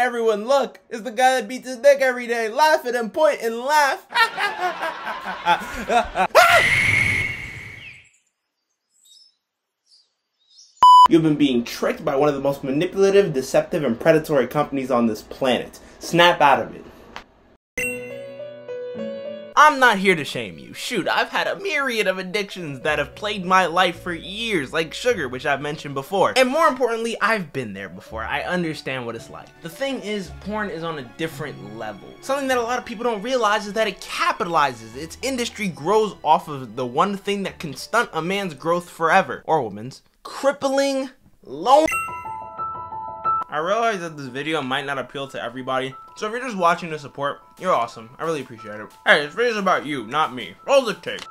everyone, look, it's the guy that beats his dick every day. Laugh at him, point and laugh. You've been being tricked by one of the most manipulative, deceptive, and predatory companies on this planet. Snap out of it. I'm not here to shame you. Shoot, I've had a myriad of addictions that have plagued my life for years, like sugar, which I've mentioned before. And more importantly, I've been there before. I understand what it's like. The thing is, porn is on a different level. Something that a lot of people don't realize is that it capitalizes. Its industry grows off of the one thing that can stunt a man's growth forever, or woman's: crippling loneliness. I realize that this video might not appeal to everybody, so if you're just watching to support, you're awesome. I really appreciate it. Hey, this video's about you, not me. Roll the tape.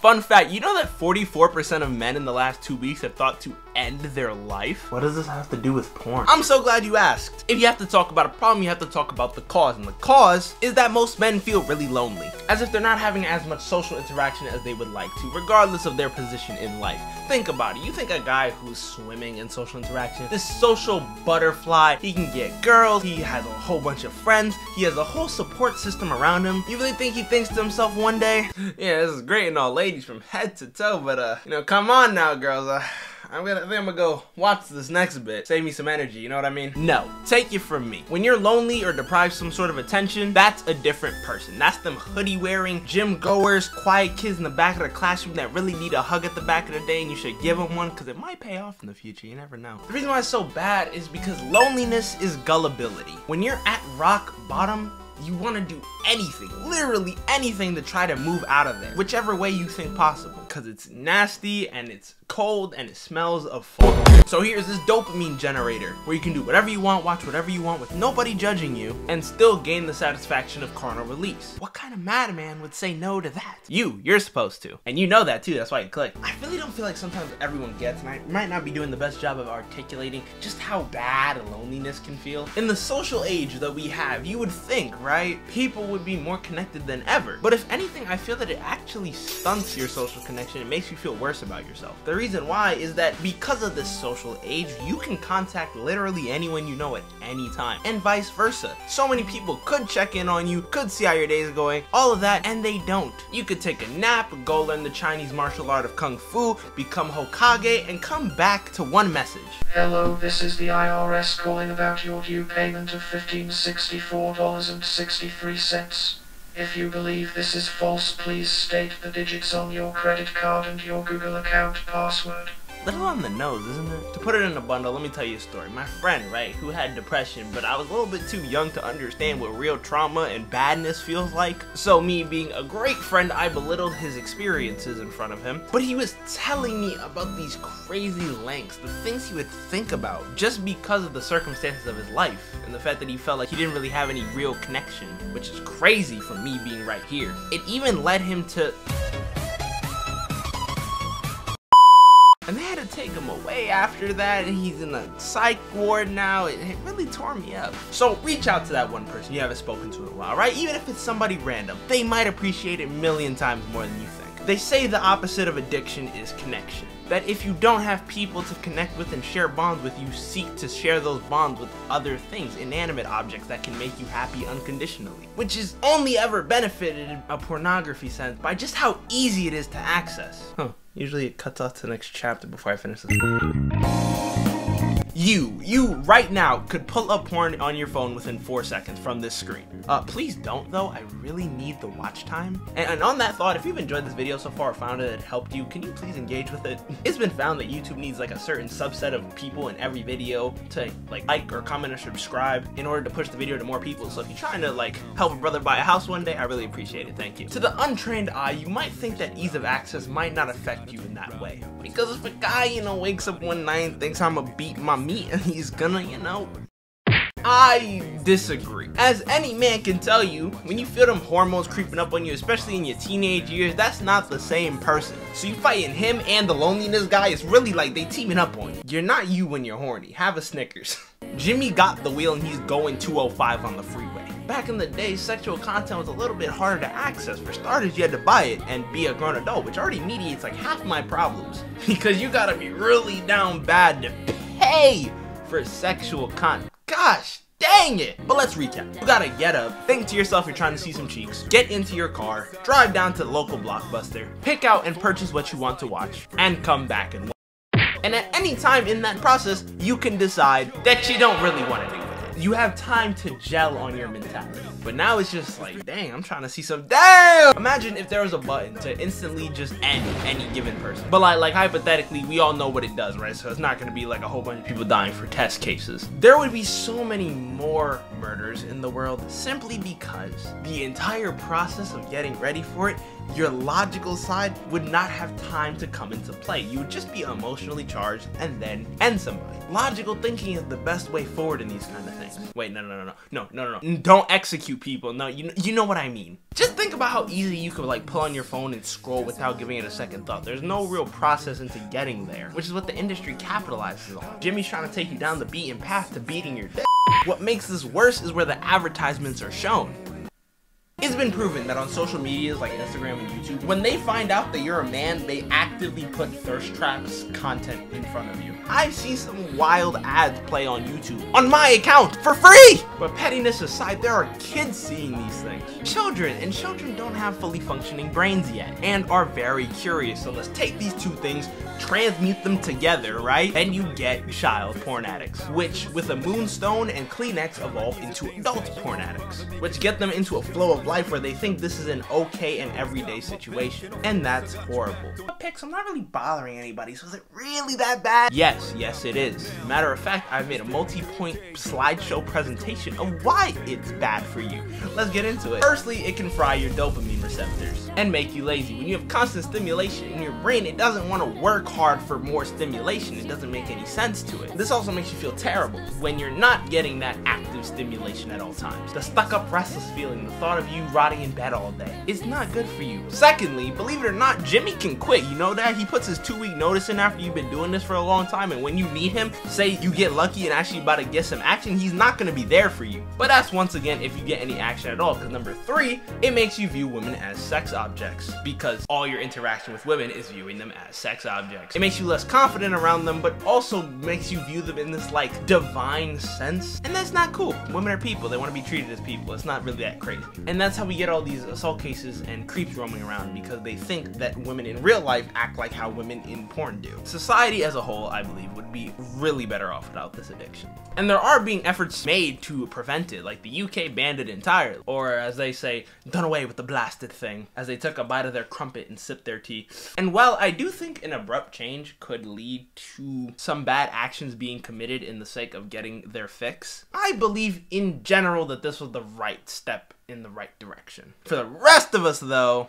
Fun fact, you know that 44% of men in the last 2 weeks have thought to end their life? What does this have to do with porn? I'm so glad you asked. If you have to talk about a problem, you have to talk about the cause, and the cause is that most men feel really lonely, as if they're not having as much social interaction as they would like to, regardless of their position in life. Think about it. You think a guy who's swimming in social interaction, this social butterfly, he can get girls, he has a whole bunch of friends, he has a whole support system around him. You really think he thinks to himself one day, yeah, this is great and all, ladies from head to toe, but you know, come on now, girls. I think I'm gonna go watch this next bit. Save me some energy, you know what I mean? No, take it from me. When you're lonely or deprived some sort of attention, that's a different person. That's them hoodie wearing, gym goers, quiet kids in the back of the classroom that really need a hug at the back of the day, and you should give them one because it might pay off in the future, you never know. The reason why it's so bad is because loneliness is gullibility. When you're at rock bottom, you want to do anything, literally anything, to try to move out of there, whichever way you think possible, because it's nasty and it's cold and it smells of fun. So here's this dopamine generator where you can do whatever you want, watch whatever you want with nobody judging you, and still gain the satisfaction of carnal release. What kind of madman would say no to that? You're supposed to, and you know that too, that's why you click. I really don't feel like sometimes everyone gets, and I might not be doing the best job of articulating just how bad loneliness can feel. In the social age that we have, you would think, right, people would be more connected than ever. But if anything, I feel that it actually stunts your social connection. It makes you feel worse about yourself. The reason why is that because of this social age, you can contact literally anyone you know at any time, and vice versa. So many people could check in on you, could see how your day is going, all of that, and they don't. You could take a nap, go learn the Chinese martial art of Kung Fu, become Hokage, and come back to one message. Hello, this is the IRS calling about your due payment of $1564.63. If you believe this is false, please state the digits on your credit card and your Google account password. Little on the nose, isn't it? To put it in a bundle, let me tell you a story. My friend, right, who had depression, but I was a little bit too young to understand what real trauma and badness feels like. So me being a great friend, I belittled his experiences in front of him. But he was telling me about these crazy lengths, the things he would think about, just because of the circumstances of his life, and the fact that he felt like he didn't really have any real connection, which is crazy for me being right here. It even led him to... And they had to take him away after that, and he's in a psych ward now. It really tore me up. So reach out to that one person you haven't spoken to in a while, right? Even if it's somebody random, they might appreciate it a million times more than you think. They say the opposite of addiction is connection. That if you don't have people to connect with and share bonds with, you seek to share those bonds with other things, inanimate objects that can make you happy unconditionally. Which is only ever benefited in a pornography sense by just how easy it is to access. Usually it cuts off to the next chapter before I finish this. You right now could pull up porn on your phone within 4 seconds from this screen. Please don't though, I really need the watch time. And on that thought, if you've enjoyed this video so far or found it helped you, can you please engage with it? It's been found that YouTube needs like a certain subset of people in every video to like or comment or subscribe in order to push the video to more people. So if you're trying to like help a brother buy a house one day, I really appreciate it, thank you. To the untrained eye, you might think that ease of access might not affect you in that way. Because if a guy, you know, wakes up one night and thinks I'm gonna beat my meat and he's gonna, you know, I disagree. As any man can tell you, when you feel them hormones creeping up on you, especially in your teenage years, that's not the same person. So you fighting him and the loneliness guy, it's really like they teaming up on you. You're not you when you're horny. Have a Snickers. Jimmy got the wheel and he's going 205 on the freeway. Back in the day, sexual content was a little bit harder to access. For starters, you had to buy it and be a grown adult, which already mediates like half my problems. Because you gotta be really down bad to pay for sexual content. Gosh Dang it! But let's recap. You gotta get up, think to yourself you're trying to see some cheeks, get into your car, drive down to the local Blockbuster, pick out and purchase what you want to watch, and come back and watch. And at any time in that process, you can decide that you don't really want to do it. You have time to gel on your mentality. But now it's just like, dang, I'm trying to see some, damn! Imagine if there was a button to instantly just end any given person. But like hypothetically, we all know what it does, right? So it's not gonna be like a whole bunch of people dying for test cases. There would be so many more murders in the world simply because the entire process of getting ready for it, your logical side would not have time to come into play. You would just be emotionally charged and then end somebody. Logical thinking is the best way forward in these kind of things. Wait, no. Don't execute people. No, you know what I mean. Just think about how easy you could like pull on your phone and scroll without giving it a second thought. There's no real process into getting there, which is what the industry capitalizes on. Jimmy's trying to take you down the beaten path to beating your dick. What makes this worse is where the advertisements are shown. It's been proven that on social medias like Instagram and YouTube, when they find out that you're a man, they actively put thirst traps content in front of you. I've seen some wild ads play on YouTube on my account for free! But pettiness aside, there are kids seeing these things. Children don't have fully functioning brains yet and are very curious. So let's take these two things, transmute them together, right? And you get child porn addicts, which with a moonstone and Kleenex evolve into adult porn addicts, which get them into a flow of life where they think this is an okay and everyday situation. And that's horrible. But Pix, I'm not really bothering anybody, so is it really that bad? Yes it is. Matter of fact, I've made a multi-point slideshow presentation of why it's bad for you. Let's get into it. Firstly, it can fry your dopamine receptors and make you lazy. When you have constant stimulation in your brain, it doesn't want to work hard for more stimulation. It doesn't make any sense to it. This also makes you feel terrible when you're not getting that active stimulation at all times. The stuck up restless feeling, the thought of you rotting in bed all day, is not good for you. Secondly, believe it or not, Jimmy can quit. You know that? He puts his 2-week notice in after you've been doing this for a long time, and when you need him, say you get lucky and actually about to get some action, he's not going to be there for you. But that's once again if you get any action at all, because number 3, it makes you view women as sex objects, because all your interaction with women is viewing them as sex objects. It makes you less confident around them, but also makes you view them in this like divine sense, and that's not cool. Women are people. They want to be treated as people. It's not really that crazy. And that's how we get all these assault cases and creeps roaming around, because they think that women in real life act like how women in porn do. Society as a whole, I believe, would be really better off without this addiction. And there are being efforts made to prevent it, like the UK banned it entirely, or as they say, done away with the blasted thing, as they took a bite of their crumpet and sipped their tea. And while I do think an abrupt change could lead to some bad actions being committed in the sake of getting their fix, I believe in general that this was the right step in the right direction. For the rest of us though,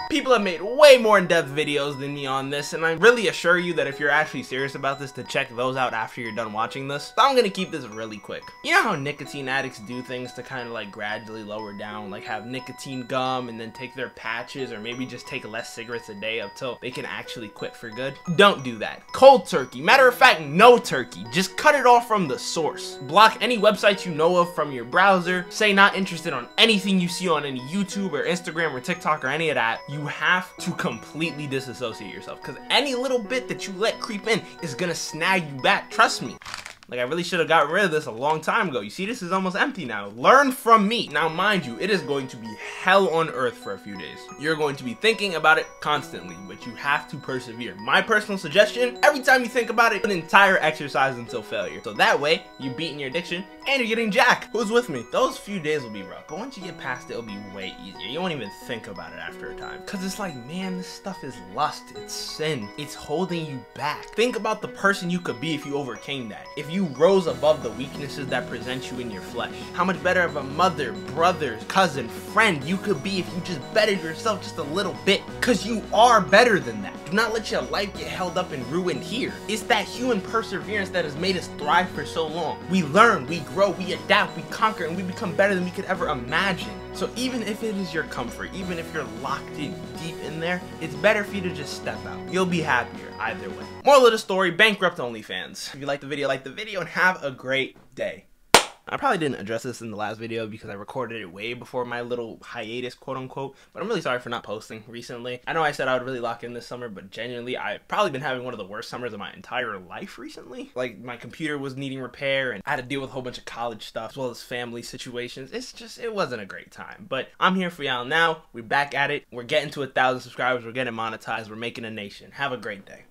people have made way more in-depth videos than me on this, and I really assure you that if you're actually serious about this, to check those out after you're done watching this. So I'm gonna keep this really quick. You know how nicotine addicts do things to kind of like gradually lower down, like have nicotine gum and then take their patches, or maybe just take less cigarettes a day until they can actually quit for good? Don't do that. Cold turkey. Matter of fact, no turkey. Just cut it off from the source. Block any websites you know of from your browser. Say not interested on anything you see on any YouTube or Instagram or TikTok or any of that. You have to completely disassociate yourself, because any little bit that you let creep in is gonna snag you back. Trust me. Like, I really should have gotten rid of this a long time ago. You see, this is almost empty now. Learn from me. Now, mind you, it is going to be hell on earth for a few days. You're going to be thinking about it constantly, but you have to persevere. My personal suggestion, every time you think about it, an entire exercise until failure. So that way, you're beating your addiction and you're getting jack. Who's with me? Those few days will be rough, but once you get past it, it'll be way easier. You won't even think about it after a time. Because it's like, man, this stuff is lust. It's sin. It's holding you back. Think about the person you could be if you overcame that. If you rose above the weaknesses that present you in your flesh. How much better of a mother, brother, cousin, friend you could be if you just bettered yourself just a little bit. Because you are better than that. Do not let your life get held up and ruined here. It's that human perseverance that has made us thrive for so long. We learn, we grow, we adapt, we conquer, and we become better than we could ever imagine. So even if it is your comfort, even if you're locked in deep in there, it's better for you to just step out. You'll be happier either way. Moral of the story, bankrupt OnlyFans. If you like the video, and have a great day. I probably didn't address this in the last video because I recorded it way before my little hiatus, quote unquote, but I'm really sorry for not posting recently. I know I said I would really lock in this summer, but genuinely, I've probably been having one of the worst summers of my entire life recently. Like, my computer was needing repair, and I had to deal with a whole bunch of college stuff, as well as family situations. It wasn't a great time, but I'm here for y'all now. We're back at it. We're getting to 1,000 subscribers. We're getting monetized. We're making a nation. Have a great day.